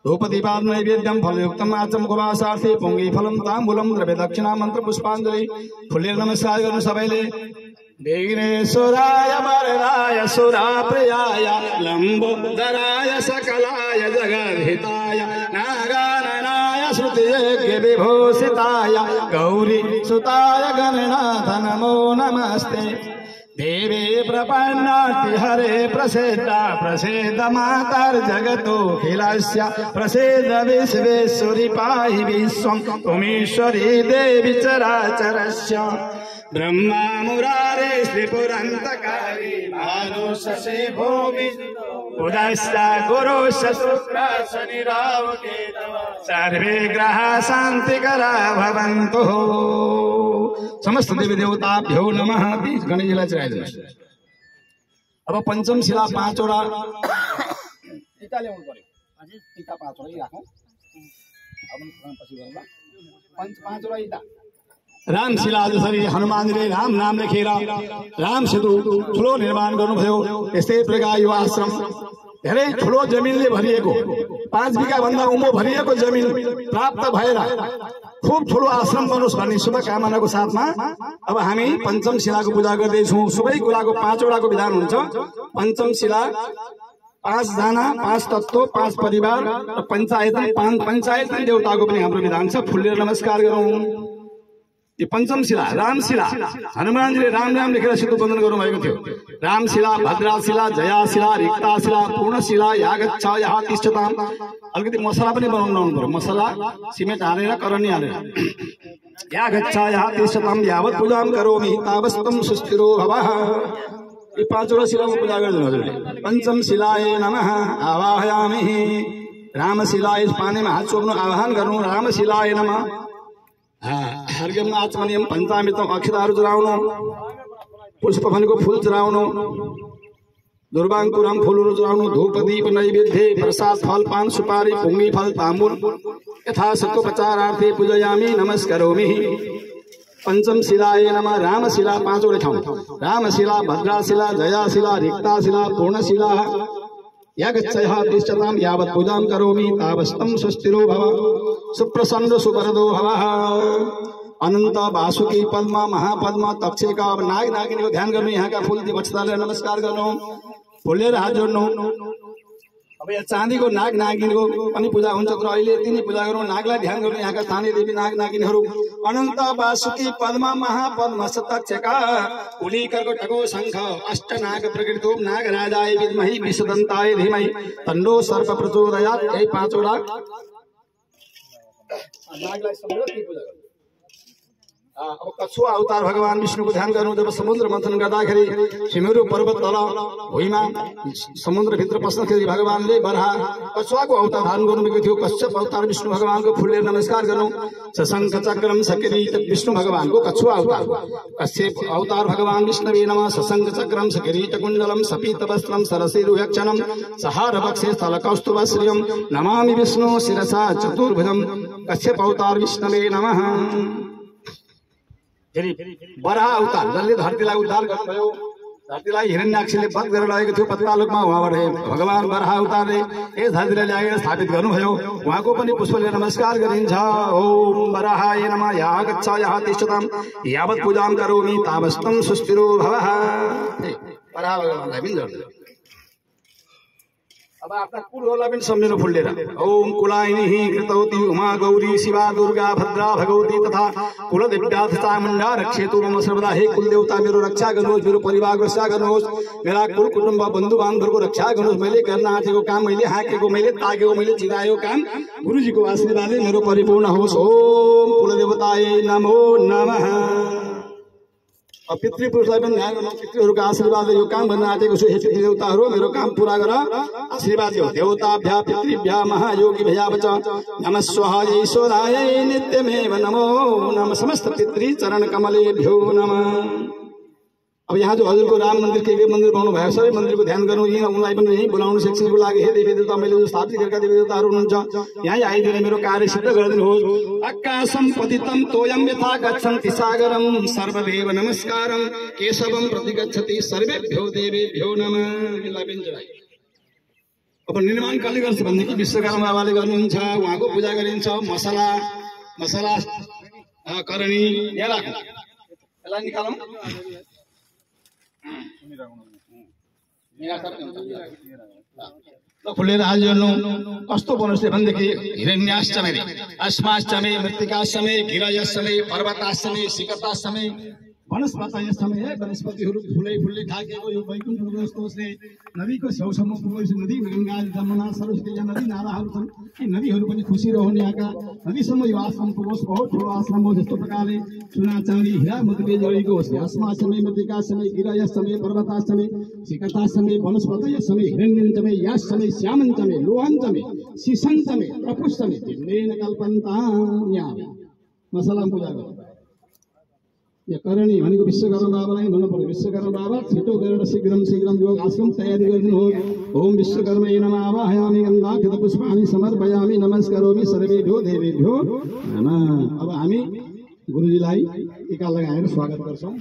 धूपदीपाद नैवेद्यम फलयुक्तम आचम कुमासार्थी पुंगी फलम तांबूलम द्रव्य दक्षिणा मंत्र पुष्पांजलि फुलेर नमस्कार गर्नु सबैले। विघ्नेश्वराय वरदाय सुराप्रियाय लंबोदराय सकलाय जगद्हिताय नागाननाय श्रुतियज्ञ विभूषिताय गौरी सुताय गणनाथ नमो नमस्ते। देवे प्रपन्नाति हरे प्रसेदा प्रसेद मातर्जगतो खिलस्य प्रसेद विश्वेश्वरी पाहि विश्वं त्वमीश्वरी देवी चराचरस्य। ब्रह्मा मुरारे श्रीपुरन्तकारी भानुशशि भूमि उदश्च गुरुश्च शुक्र शनि राहु केतव सर्वे ग्रहा शान्तिकरा भवन्तु। समस्त देवी देवताभ्यो नमः। बीज गणेश जी ला चढ़ाई देना। अब पंचम शिला 5 वटा टीका ल्याउनु पर्यो। अझै टीका 5 वटा राखौं। अब पछि गरौँला। 5 वटा ईटा राम शिला जसरी हनुमानले राम नाम लेखेर राम सेतु ठुलो निर्माण गर्नुभयो त्यस्तै प्रकार यो आश्रम धेरै ठुलो जमिनले भरिएको 5 बिघा भन्दा उँभो भरिएको जमिन प्राप्त भएर खूब ठुलो आश्रम बनोस् भन्ने शुभकामनाको साथमा अब हामी पंचम शिलाको पूजा गर्दै छौं। सबै कुराको 5 वटाको विधान हुन्छ। पंचम शिला 5 जना 5 तत्व 5 परिवार र पञ्चायत देवताको पनि हाम्रो विधान छ। फुलेर नमस्कार गरौँ। ये पंचम शिला राम शिला हनुमान जी ने राम नाम लेखेर सेतु बन्धन गर्नुभएको थियो। राम शिला भद्रा शिला जया शिला रिक्ता शिला पूर्ण शिला यागच्छ यहाँ तिष्ठताम। अलिकति मसला पनि बनाउनु लाउनु पर्यो। मसला सिमेन्ट हालेर करनी हालेर यागच्छ यहाँ तिष्ठताम यावत् पूजां करोमि तावस्तम सुस्थिरो भवः। ये 5 वटा शिलाको पूजा गर्दिनु हजुरले। पंचम शिलाय नमः आवाहयामि। राम शिलाय पानीमा हात चोक्नु आवाहन गर्नु। राम शिलाय नमः। हर्घ्यम आचमनीयम पंचामृतम अक्षताहरू चढाउनु पुष्पफलको फूल चढाउनु दुर्वांकुरम फूलहरू चढाउनु धूप दीप नैवेद्य प्रसाद फल पान सुपारी पुंगी फल ताम्बूल यथाशक्तोपचारार्थे पूजयामि नमस्करोमि। पंचम शिलाय नमः। राम शिला 5 वटा ठाउँ राम शिला भद्रा शिला जया शिला रिक्ता शिला पूर्ण शिला यागच्छयः तिष्ठतां यावत् पूजां करोमि तावस्तं स्वस्तिरो भव सुप्रसन्न सुवरदो भवः। अनंत वासुकी पद्म महापद्म तक्षिका नाग नागिनी को ध्यान गर्नु। यहाँका फूल दिवक्षताले नमस्कार गर्नु। फुलेर हात जोड्नु। अब यहाँ चाँदीको नाग नागिनीको पनि पूजा हुन्छ तर अहिले यति नै पूजा गरौँ। नागलाई ध्यान गर्नु। यहाँका स्थानीय देवी नाग नागिनीहरू अनंत वासुकी पद्म महापद्म तक्षिका उलीकर्को टको शंख अष्टनाग प्रकृतो नागराजाय विद्महि विषदन्ताय धीमहि तन्नो सर्प प्रचोदयात्। यही 5 वटा नागलाई सम्बोधन पूजा गर्नु। अब कछुवा अवतार भगवान विष्णुको ध्यान गर्नु। जब समुद्र मन्थन गर्दाखेरि सिमेरु पर्वत तल भुइँमा समुद्र भित्र पस्दाखेरि भगवानले बराह कछुवाको अवतार धारण गर्नुभएको थियो। कश्यप अवतार विष्णु भगवानको फुलेर नमस्कार गर्नु। शशंख चक्रम सकिरीट विष्णु भगवानको कछुवा अवतार। कश्यप अवतार भगवान विष्णवे नमः। शशंख चक्रम सकिरीट कुण्डलम सपीत वस्त्रम सरसिरुहक्षणम सहार वक्षे स्थल कौस्तुभश्रियम नमामि विष्णु शिरसा चतुर्भुजम। कश्यप अवतार विष्णवे नमः। बराह अवतार जसले धरतीलाई उद्धार गर्नुभयो। धरतीलाई हिरण्याक्षले वध गरेर लगेको थियो पत्तालोकमा। उहाँबाट भगवान बराह अवतारले यस धरतीलाई ल्याएर स्थापित गर्नुभयो। उहाँको पनि पुष्पले नमस्कार गरिन्छ। ओम बराहाय नमः। यहाँ गच्छ यहाँ तिष्ठताम यावत् पूजां करोमि तावस्तं सुस्थिरो भवः। बराह भगवानलाई पनि जोड्नु। अब आफ्ना कुलहरूलाई पनि सम्झिनु फुलेर। ओम कुलायिनी कृतवती उमा गौरी शिवा दुर्गा भद्रा भगवती तथा कुलदेव्या चामुण्डा रक्षेतु मम सर्वदा। हे कुलदेवता मेरो रक्षा गर्नुहोस्। मेरो परिवारको रक्षा गर्नुहोस्। मेरा कुल कुटुम्ब बन्धु बान्धवको रक्षा गर्नुहोस्। मैले गर्न आँटेको काम मैले हाँकेको मैले ताकेको मैले चिराएको काम गुरुजीको आशीर्वादले मेरो परिपूर्ण होस्। ओम कुलदेवताय नमो नमः। पितृपुरुषलाई पनि ध्यान गर्नु। पितृहरूको आशीर्वादले यो काम गर्न आँटेको छु। हे पितृदेवताहरू मेरो काम पूरा गर आशीर्वाद दियो। देवताभ्या पितृभ्या महायोगी भयावच नमः स्वाहा ईश्वराय नित्यमेव नमो नमः। समस्त पितृ चरण कमलेभ्यो नमः। अब यहाँ जो हजुरको राम मन्दिर के मन्दिर बनाउनु भयो सबै मन्दिरको ध्यान गर्नु। यहाँ उनलाई पनि यही बोलाउनु सेक्सनको लागि। हे देवी देवता मैले जो स्थापित गरेका देवी देवताहरू हुनुहुन्छ यहीँ आइदिएर मेरो कार्य सिद्ध गरिदिनुहोस्। आकाशम पतितम तोयम यथा गच्छन्ति सागरम सर्वदेव नमस्कारम केशवम प्रति गच्छति सर्वेभ्यो देवेभ्यो नमः। अब निर्माण कसले गर्छ भनेदेखि विश्वकर्मा बाबाले गर्नुहुन्छ। उहाँको पूजा गरिन्छ। मसला करणी यसलाई निकालौँ। खुलेर हाल जोड्नु। कस्तो बोल्नुहोस् भनेदेखि हिरण्याश्चमे अस्माश्चमे मृत्तिकाश्चमे गिरयश्चमे पर्वताश्चमे सिकताश्चमे वनस्पतयश्चमे वनस्पतिहरू फुलै फुल्दै ढाकेको यो वैकुण्ठको जस्तो उसले नदीको छेउसम्म पुगेपछि नदी गङ्गा जमुना सरस्वती नदी नाराहरू छन्। यी नदीहरू पनि खुसी रहने यहाँका नदीसम्म यो आश्रम पुगोस्। बहुत ठुलो आश्रम हो। जस्तो प्रकारले सुना चाँदी हिरा मुद्रिले जोडिएको होस्। अस्माश्चमे मृत्तिकाश्चमे गिरयश्चमे पर्वताश्चमे सिकताश्चमे वनस्पतयश्चमे हिरण्यञ्चमे याश्चमे श्यामञ्चमे लोहञ्चमे शीशञ्चमे प्रपुष्चमे तिम्रेण कल्पन्ताम्यामि। मसला पूजा गर्नु। या करणी भनेको विश्वकर्मा बाबालाई भन्नु पर्यो। विश्वकर्मा बाबा छिटो गरेर शीघ्रं योग आश्रम तयारी गरिदिनुहोस्। ओम विश्वकर्मै नमः आवाहयामि गन्धाक्षत पुष्पाणि समर्पयामि नमस्करोमि सर्वेभ्यो देवेभ्यो नमः। अब हामी गुरुजीलाई टीका लगाएर स्वागत गर्छौं।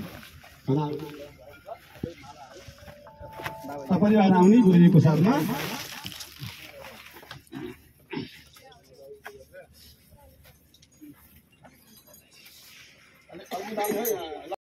परिवार आउने गुरुजीको साथमा।